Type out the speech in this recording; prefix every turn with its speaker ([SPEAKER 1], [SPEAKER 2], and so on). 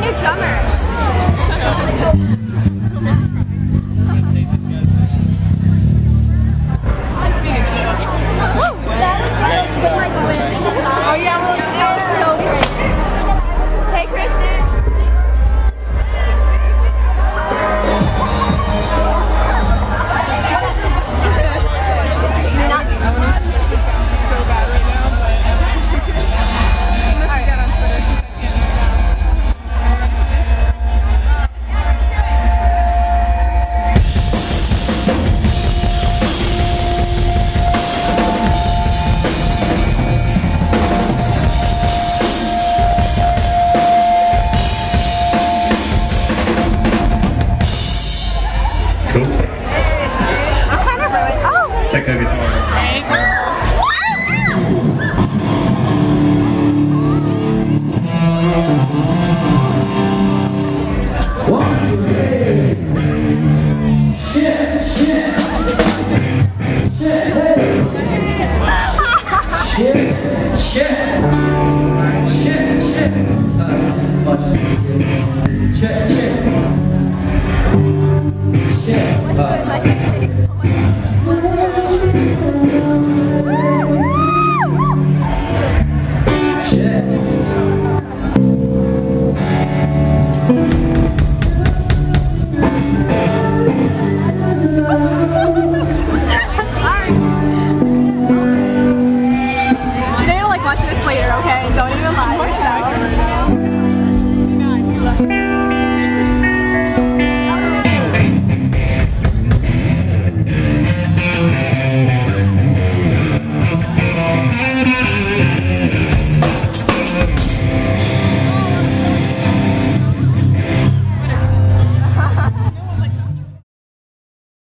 [SPEAKER 1] good drummer.
[SPEAKER 2] Shut up. Just being a kid.
[SPEAKER 1] Oh yeah, well, that was so great. Hey, Kristen.
[SPEAKER 2] I want to so bad right now, but I'm going to forget on Twitter since I can't do that.
[SPEAKER 3] Cool.
[SPEAKER 1] It's kind of ruined. Oh.
[SPEAKER 3] Check the guitar.
[SPEAKER 1] What's good?